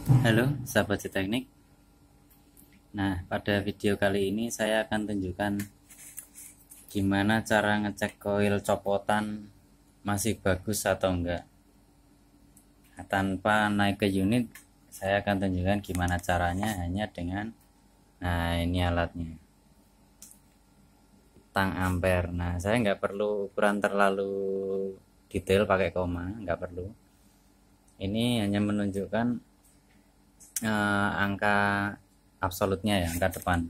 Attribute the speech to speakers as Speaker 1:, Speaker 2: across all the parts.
Speaker 1: Halo sahabat teknik. Nah, pada video kali ini saya akan tunjukkan gimana cara ngecek koil copotan masih bagus atau enggak. Nah, tanpa naik ke unit, saya akan tunjukkan gimana caranya hanya dengan ini alatnya. Tang ampere. Nah, saya nggak perlu ukuran terlalu detail pakai koma, nggak perlu. Ini hanya menunjukkan angka absolutnya ya, angka depan.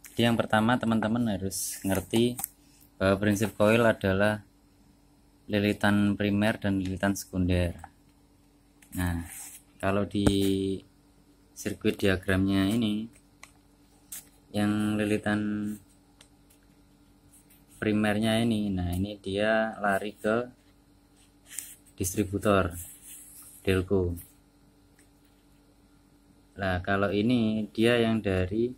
Speaker 1: Jadi yang pertama teman-teman harus ngerti bahwa prinsip koil adalah lilitan primer dan lilitan sekunder. Nah, kalau di sirkuit diagramnya ini, yang lilitan primernya ini, nah ini dia lari ke distributor delco. Nah, kalau ini dia yang dari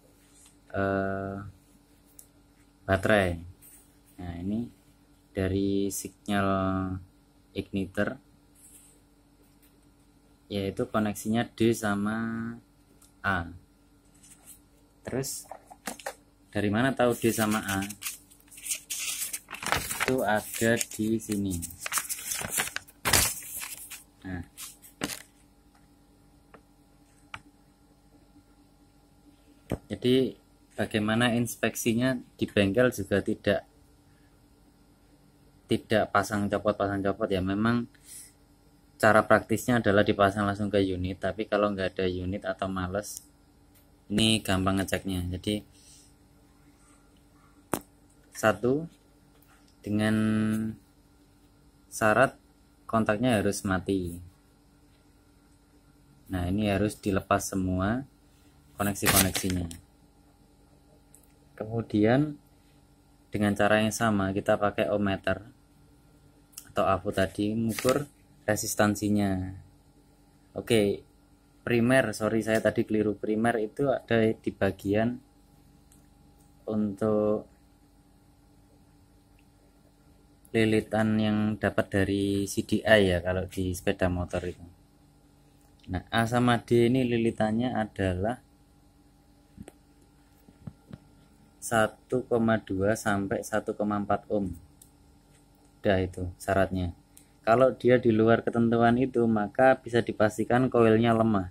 Speaker 1: baterai. Nah, ini dari sinyal igniter, yaitu koneksinya D sama A. Terus dari mana tahu D sama A? Itu ada di sini. Nah, jadi bagaimana inspeksinya di bengkel juga tidak pasang copot ya. Memang cara praktisnya adalah dipasang langsung ke unit, tapi kalau nggak ada unit atau males, ini gampang ngeceknya. Jadi satu, dengan syarat kontaknya harus mati. Nah, ini harus dilepas semua koneksi-koneksinya. Kemudian dengan cara yang sama kita pakai ohmmeter atau AVO tadi mengukur resistansinya. Oke, primer, sorry saya tadi keliru. Primer itu ada di bagian untuk lilitan yang dapat dari CDI ya, kalau di sepeda motor itu. Nah, A sama D ini lilitannya adalah 1,2 sampai 1,4 ohm. Udah itu syaratnya. Kalau dia di luar ketentuan itu, maka bisa dipastikan koilnya lemah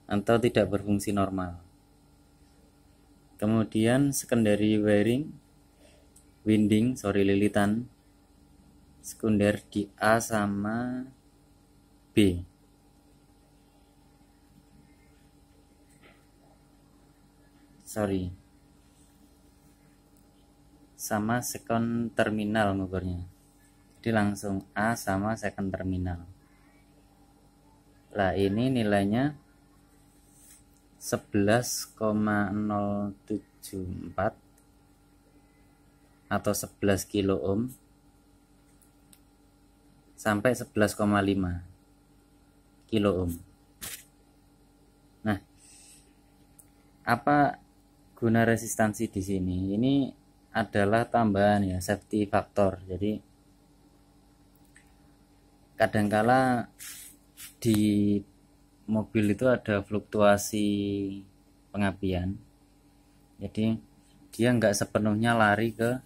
Speaker 1: atau tidak berfungsi normal. Kemudian secondary lilitan sekunder di A sama B. Sama second terminal ngukurnya. Jadi langsung A sama second terminal. Lah, ini nilainya 11,074 atau 11 kilo ohm sampai 11,5 kilo ohm. Nah, apa guna resistansi di sini? Ini adalah tambahan ya, safety factor. Jadi kadangkala di mobil itu ada fluktuasi pengapian, jadi dia nggak sepenuhnya lari ke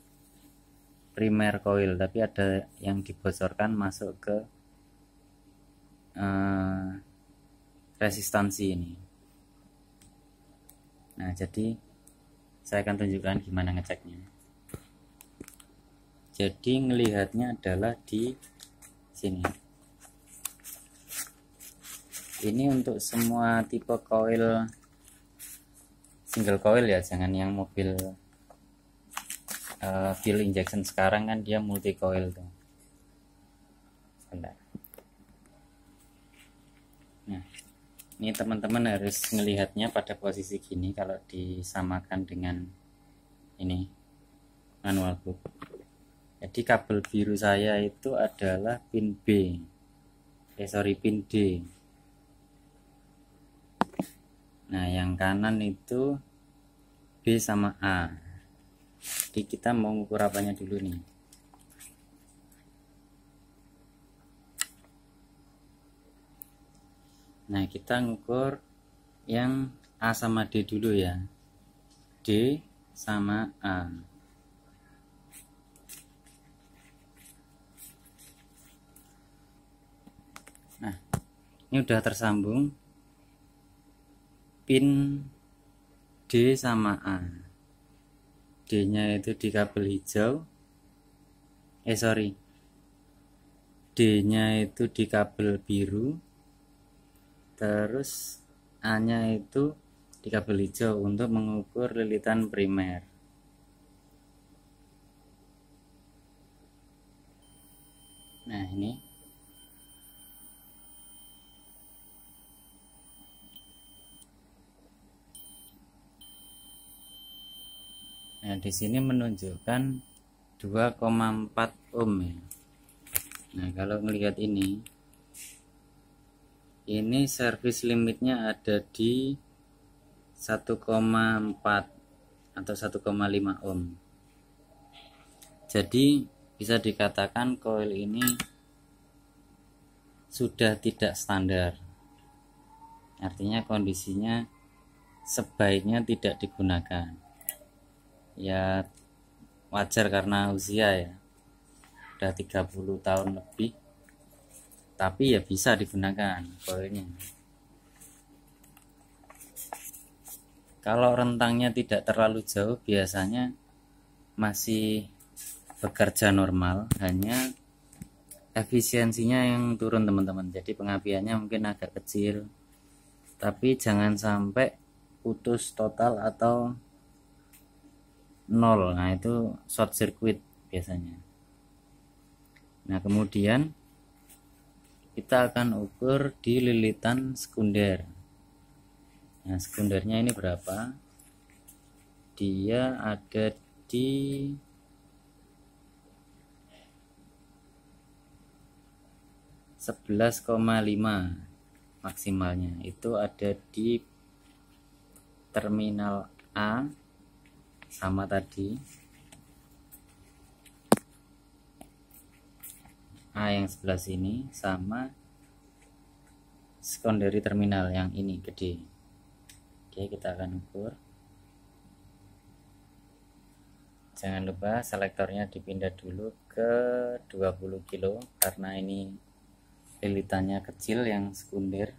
Speaker 1: primer coil, tapi ada yang dibocorkan masuk ke resistansi ini. Nah, jadi saya akan tunjukkan gimana ngeceknya. Jadi ngelihatnya adalah di sini. Ini untuk semua tipe coil single coil ya, jangan yang mobil fuel injection sekarang kan dia multi coil tuh. Sebentar. Nah, ini teman-teman harus melihatnya pada posisi gini kalau disamakan dengan ini manual book. Jadi kabel biru saya itu adalah pin B, pin D. Nah, yang kanan itu B sama A. Jadi kita mau ngukur apanya dulu nih? Nah, kita ngukur yang A sama D dulu ya. D sama A. Nah, ini udah tersambung pin D sama A. D nya itu di kabel hijau, D nya itu di kabel biru, terus A nya itu di kabel hijau untuk mengukur lilitan primer. Nah, ini di sini menunjukkan 2,4 ohm ya. Nah, kalau melihat ini service limitnya ada di 1,4 atau 1,5 ohm. Jadi bisa dikatakan koil ini sudah tidak standar. Artinya kondisinya sebaiknya tidak digunakan. Ya wajar karena usia ya, udah 30 tahun lebih, tapi ya bisa digunakan koilnya. Kalau rentangnya tidak terlalu jauh, biasanya masih bekerja normal, hanya efisiensinya yang turun teman-teman. Jadi pengapiannya mungkin agak kecil, tapi jangan sampai putus total atau nol. Nah, itu short circuit biasanya. Nah, kemudian kita akan ukur di lilitan sekunder. Nah, sekundernya ini berapa? Dia ada di 11,5 maksimalnya. Itu ada di terminal A sama tadi, A yang sebelah sini, sama secondary terminal yang ini gede. Oke, kita akan ukur. Jangan lupa selektornya dipindah dulu ke 20 kilo karena ini lilitannya kecil yang sekunder.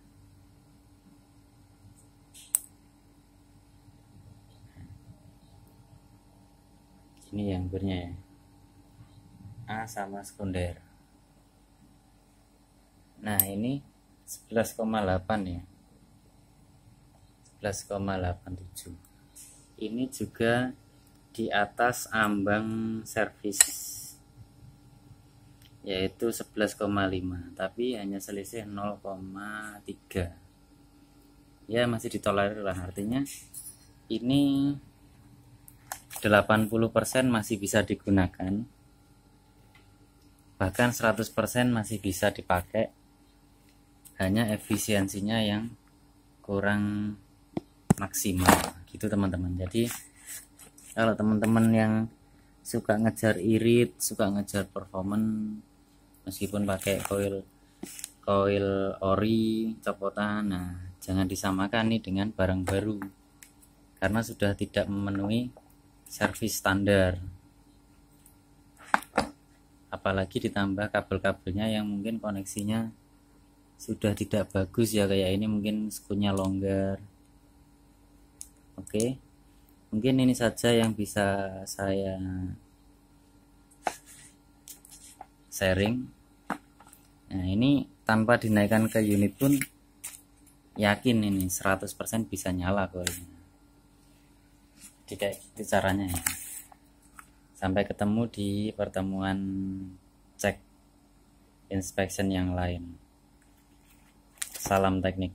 Speaker 1: Ini yang burnya ya, A sama sekunder. Nah, ini 11,8 ya, 11,87. Ini juga di atas ambang servis, yaitu 11,5, tapi hanya selisih 0,3 ya, masih ditolerir lah. Artinya ini 80% masih bisa digunakan, bahkan 100% masih bisa dipakai, hanya efisiensinya yang kurang maksimal gitu teman-teman. Jadi kalau teman-teman yang suka ngejar irit, suka ngejar performance meskipun pakai koil ori copotan, nah jangan disamakan nih dengan barang baru karena sudah tidak memenuhi servis standar, apalagi ditambah kabel-kabelnya yang mungkin koneksinya sudah tidak bagus ya, kayak ini mungkin skrunya longgar. Oke, mungkin ini saja yang bisa saya sharing. Nah, ini tanpa dinaikkan ke unit pun yakin ini 100% bisa nyala koilnya. Jadi kayak gitu caranya ya. Sampai ketemu di pertemuan cek inspection yang lain. Salam teknik.